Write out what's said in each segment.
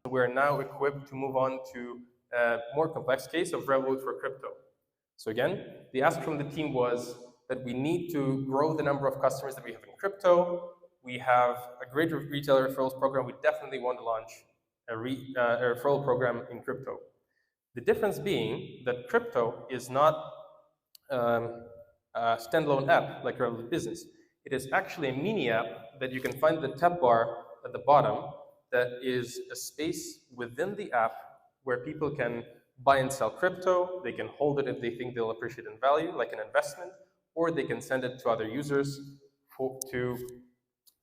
and we are now equipped to move on to a more complex case of Revolut for crypto. So again, the ask from the team was that we need to grow the number of customers that we have in crypto. We have a great retailer referrals program. We definitely want to launch a referral program in crypto. The difference being that crypto is not a standalone app like Revolut Business. It is actually a mini app that you can find the tab bar at the bottom that is a space within the app where people can buy and sell crypto. They can hold it if they think they'll appreciate in value, like an investment, or they can send it to other users to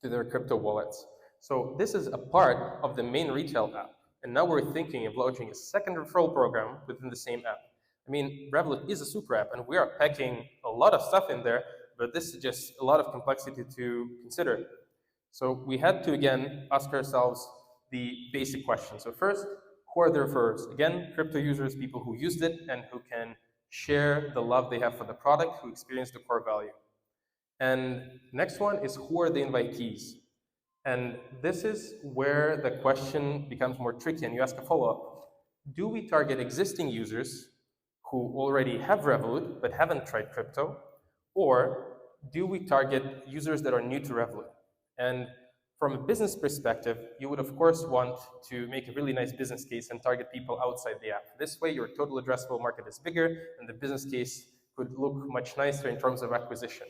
their crypto wallets. So this is a part of the main retail app. And now we're thinking of launching a second referral program within the same app. I mean, Revolut is a super app, and we are packing a lot of stuff in there, but this is just a lot of complexity to consider. So we had to, again, ask ourselves the basic question. So first, who are the referrers? Again, crypto users, people who used it and who can share the love they have for the product, who experience the core value. And next one is, who are the invitees? And this is where the question becomes more tricky, and you ask a follow-up. Do we target existing users who already have Revolut but haven't tried crypto? Or do we target users that are new to Revolut? And from a business perspective, you would of course want to make a really nice business case and target people outside the app. This way your total addressable market is bigger and the business case could look much nicer in terms of acquisition.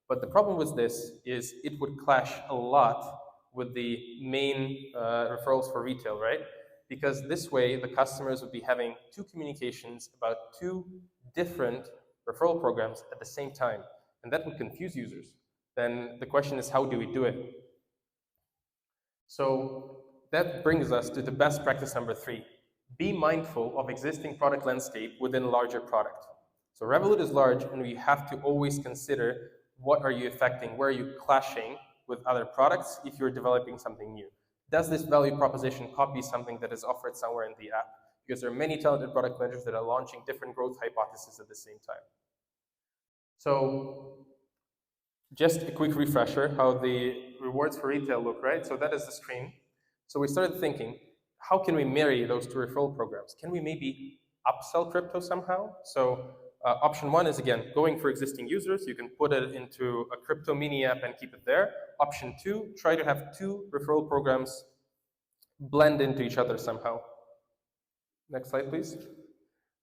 But the problem with this is it would clash a lot with the main referrals for retail, right? Because this way the customers would be having two communications about two different referral programs at the same time, and that would confuse users. Then the question is, how do we do it? So that brings us to the best practice number 3. Be mindful of existing product landscape within a larger product. So Revolut is large, and we have to always consider what are you affecting, where are you clashing with other products if you're developing something new. Does this value proposition copy something that is offered somewhere in the app? Because there are many talented product managers that are launching different growth hypotheses at the same time. So just a quick refresher how the rewards for retail look, right? So that is the screen. So we started thinking, how can we marry those two referral programs? Can we maybe upsell crypto somehow? So option 1 is, again, going for existing users. You can put it into a crypto mini app and keep it there. Option 2, try to have two referral programs blend into each other somehow. Next slide, please.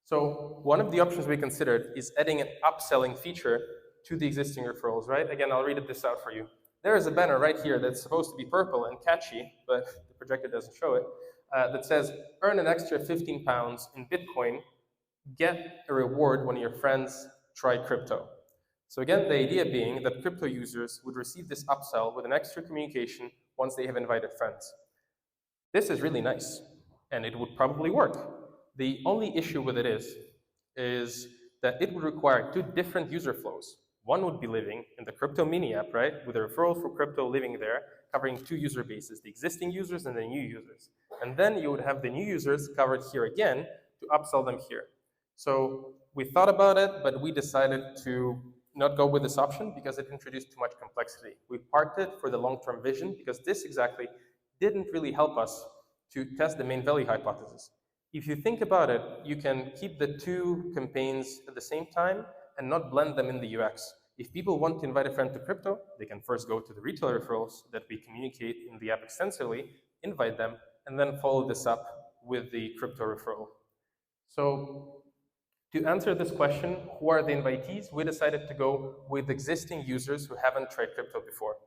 So one of the options we considered is adding an upselling feature to the existing referrals, right? Again, I'll read this out for you. There is a banner right here that's supposed to be purple and catchy, but the projector doesn't show it, that says, earn an extra 15 pounds in Bitcoin, get a reward when your friends try crypto. So again, the idea being that crypto users would receive this upsell with an extra communication once they have invited friends. This is really nice, and it would probably work. The only issue with it is that it would require two different user flows. One would be living in the crypto mini app, right, with a referral for crypto living there, covering two user bases, the existing users and the new users. And then you would have the new users covered here again to upsell them here. So we thought about it, but we decided to not go with this option because it introduced too much complexity. We parked it for the long-term vision because this exactly didn't really help us to test the main value hypothesis. If you think about it, you can keep the two campaigns at the same time and not blend them in the UX. If people want to invite a friend to crypto, they can first go to the retail referrals that we communicate in the app extensively, invite them, and then follow this up with the crypto referral. So to answer this question, who are the invitees, we decided to go with existing users who haven't tried crypto before.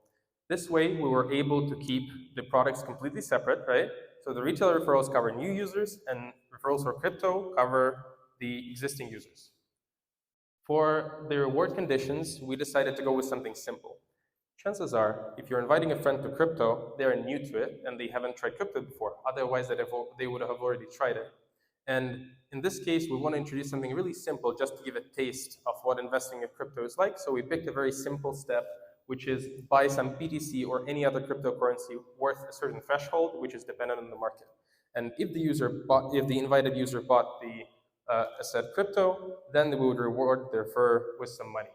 This way, we were able to keep the products completely separate, right? So the retail referrals cover new users, and referrals for crypto cover the existing users. For the reward conditions, we decided to go with something simple. Chances are, if you're inviting a friend to crypto, they're new to it and they haven't tried crypto before. Otherwise, they would have already tried it. And in this case, we want to introduce something really simple just to give a taste of what investing in crypto is like. So we picked a very simple step, which is buy some BTC or any other cryptocurrency worth a certain threshold, which is dependent on the market. And if the invited user bought the said crypto, then we would reward the referrer with some money.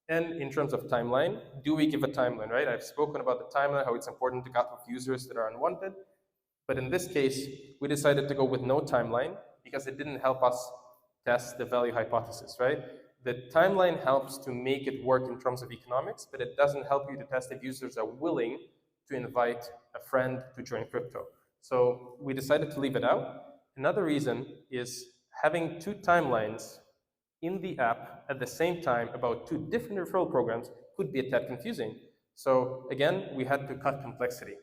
And in terms of timeline, do we give a timeline, right? I've spoken about the timeline, how it's important to cut off users that are unwanted. But in this case, we decided to go with no timeline because it didn't help us test the value hypothesis, right? The timeline helps to make it work in terms of economics, but it doesn't help you to test if users are willing to invite a friend to join crypto. So we decided to leave it out. Another reason is having two timelines in the app at the same time about two different referral programs could be a tad confusing. So again, we had to cut complexity.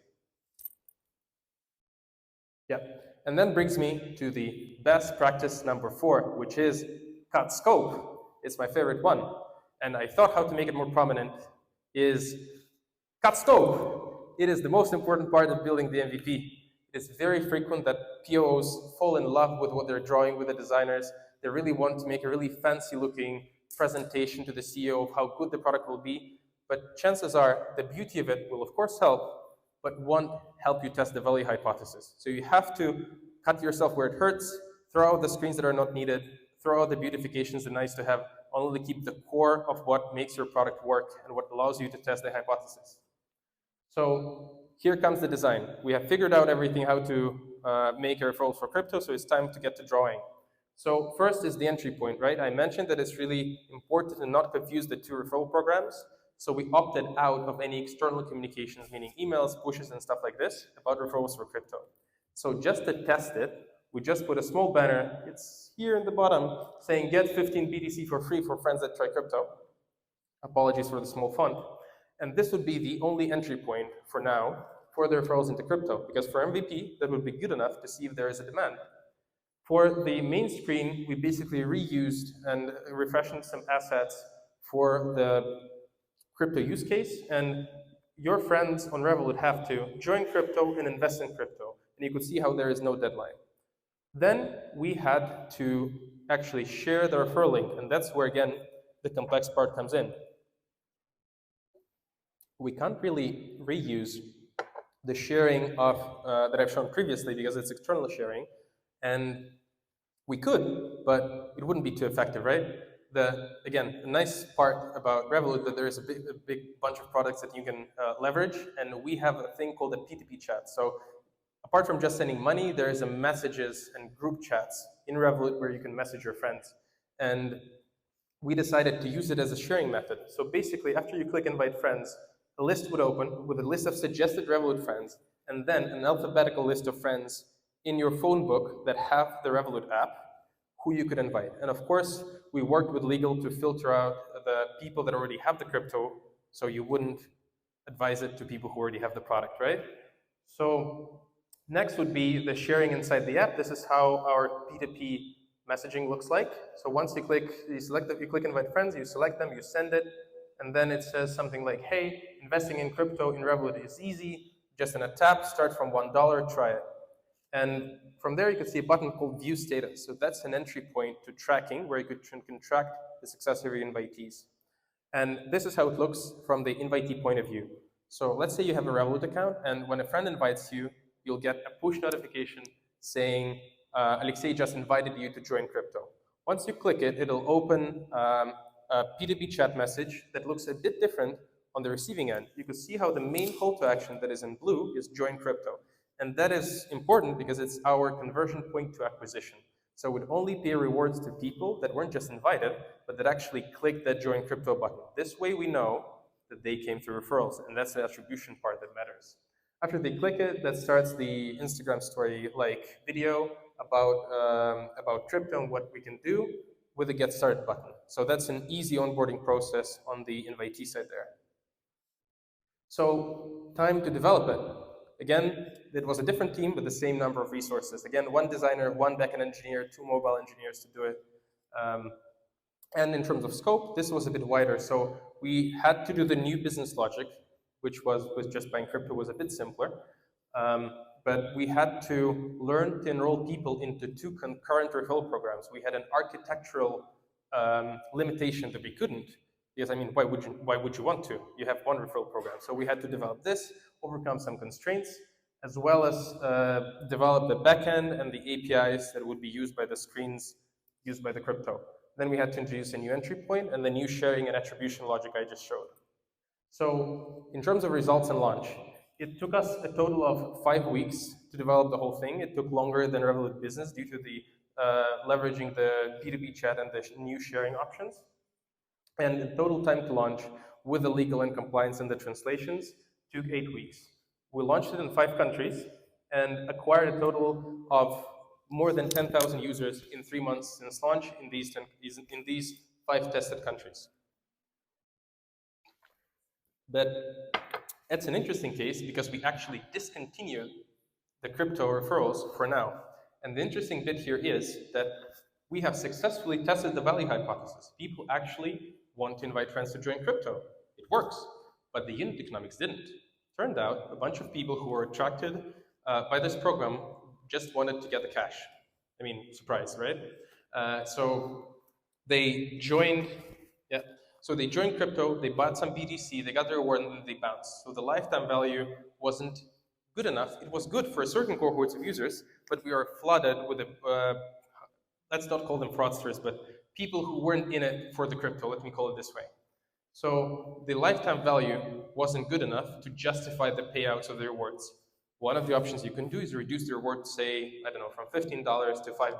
Yeah, and that brings me to the best practice number 4, which is cut scope. It's my favorite one. And I thought how to make it more prominent is cut scope. It is the most important part of building the MVP. It is very frequent that POs fall in love with what they're drawing with the designers. They really want to make a really fancy looking presentation to the CEO of how good the product will be. But chances are the beauty of it will of course help, but won't help you test the value hypothesis. So you have to cut yourself where it hurts, throw out the screens that are not needed, throw out the beautifications and nice to have, only keep the core of what makes your product work and what allows you to test the hypothesis. So here comes the design. We have figured out everything how to make a referral for crypto, so it's time to get to drawing. So first is the entry point, right? I mentioned that it's really important to not confuse the two referral programs. So we opted out of any external communications, meaning emails, pushes, and stuff like this about referrals for crypto. So just to test it, we just put a small banner, it's here in the bottom, saying get 15 BTC for free for friends that try crypto. Apologies for the small font. And this would be the only entry point for now for the referrals into crypto, because for MVP, that would be good enough to see if there is a demand. For the main screen, we basically reused and refreshed some assets for the crypto use case, and your friends on Revolut have to join crypto and invest in crypto, and you could see how there is no deadline. Then we had to actually share the referral link, and that's where, again, the complex part comes in. We can't really reuse the sharing of that I've shown previously because it's external sharing, and we could, but it wouldn't be too effective, right? Again, the nice part about Revolut that there is a big bunch of products that you can leverage, and we have a thing called a P2P chat. So apart from just sending money, there is a messages and group chats in Revolut where you can message your friends. And we decided to use it as a sharing method. So basically, after you click invite friends, a list would open with a list of suggested Revolut friends, and then an alphabetical list of friends in your phone book that have the Revolut app who you could invite. And of course, we worked with legal to filter out the people that already have the crypto, so you wouldn't advise it to people who already have the product, right? So next would be the sharing inside the app. This is how our P2P messaging looks like. So once you click invite friends, you select them, you send it, and then it says something like, hey, investing in crypto in Revolut is easy, just in a tap, start from $1, try it. And from there, you can see a button called View Status. So that's an entry point to tracking, where you can track the success of your invitees. And this is how it looks from the invitee point of view. So let's say you have a Revolut account, and when a friend invites you, you'll get a push notification saying, Alexey just invited you to join crypto. Once you click it, it'll open a P2P chat message that looks a bit different on the receiving end. You can see how the main call to action that is in blue is join crypto. And that is important because it's our conversion point to acquisition. So we'd only pay rewards to people that weren't just invited, but that actually clicked that join crypto button. This way we know that they came through referrals, and that's the attribution part that matters. After they click it, that starts the Instagram story like video about crypto and what we can do with the get started button. So that's an easy onboarding process on the invitee side there. So time to develop it. Again, it was a different team with the same number of resources. Again, one designer, one backend engineer, two mobile engineers to do it. And in terms of scope, this was a bit wider. So we had to do the new business logic, which was just buying crypto was a bit simpler. But we had to learn to enroll people into two concurrent referral programs. We had an architectural limitation that we couldn't, because I mean, why would you want to? You have one referral program. So we had to develop this, overcome some constraints, as well as develop the backend and the APIs that would be used by the screens used by the crypto. Then we had to introduce a new entry point and the new sharing and attribution logic I just showed. So in terms of results and launch, it took us a total of 5 weeks to develop the whole thing. It took longer than Revolut Business due to the leveraging the P2P chat and the new sharing options. And the total time to launch with the legal and compliance and the translations took 8 weeks. We launched it in 5 countries and acquired a total of more than 10,000 users in 3 months since launch in these 5 tested countries. But that's an interesting case because we actually discontinued the crypto referrals for now. And the interesting bit here is that we have successfully tested the value hypothesis. People actually want to invite friends to join crypto. It works, but the unit economics didn't. Turned out a bunch of people who were attracted by this program just wanted to get the cash. I mean, surprise, right? So they joined, yeah. So they joined crypto, they bought some BTC, they got their reward, and then they bounced. So the lifetime value wasn't good enough. It was good for a certain cohorts of users, but we are flooded with let's not call them fraudsters, but people who weren't in it for the crypto, let me call it this way. So the lifetime value wasn't good enough to justify the payouts of the rewards. One of the options you can do is reduce the reward, say, I don't know, from $15 to $5.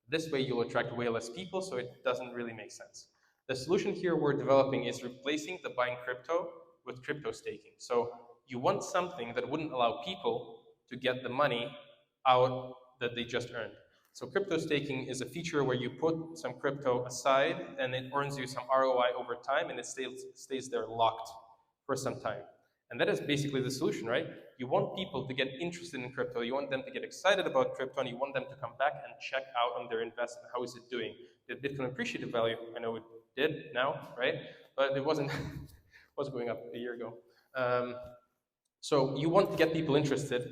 This way you'll attract way less people, so it doesn't really make sense. The solution here we're developing is replacing the buying crypto with crypto staking. So you want something that wouldn't allow people to get the money out that they just earned. So crypto staking is a feature where you put some crypto aside and it earns you some ROI over time and it stays there locked for some time. And that is basically the solution, right? You want people to get interested in crypto, you want them to get excited about crypto, and you want them to come back and check out on their investment. How is it doing? Did Bitcoin appreciate in value? I know it did now, right? But it wasn't was going up a year ago. So you want to get people interested,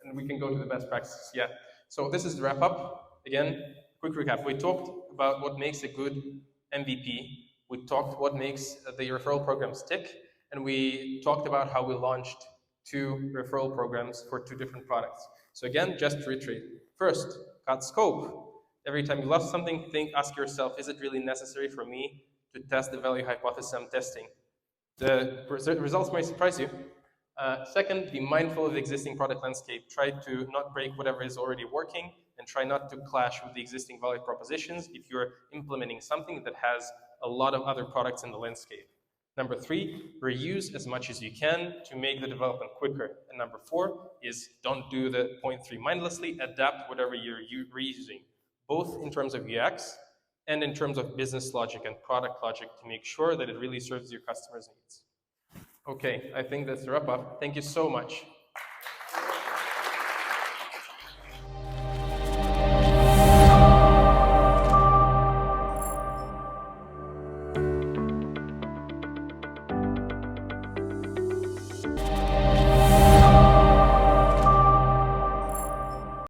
and we can go to the best practices. Yeah. So this is the wrap up. Again, quick recap. We talked about what makes a good MVP. We talked what makes the referral programs tick, and we talked about how we launched 2 referral programs for 2 different products. So again, just to reiterate. First, cut scope. Every time you love something, ask yourself, is it really necessary for me to test the value hypothesis I'm testing? The results might surprise you. Second, be mindful of the existing product landscape. Try to not break whatever is already working and try not to clash with the existing value propositions if you're implementing something that has a lot of other products in the landscape. Number 3, reuse as much as you can to make the development quicker. And number 4 is don't do the 0.3 mindlessly, adapt whatever you're reusing, both in terms of UX and in terms of business logic and product logic to make sure that it really serves your customers' needs. Okay, I think that's the wrap up. Thank you so much.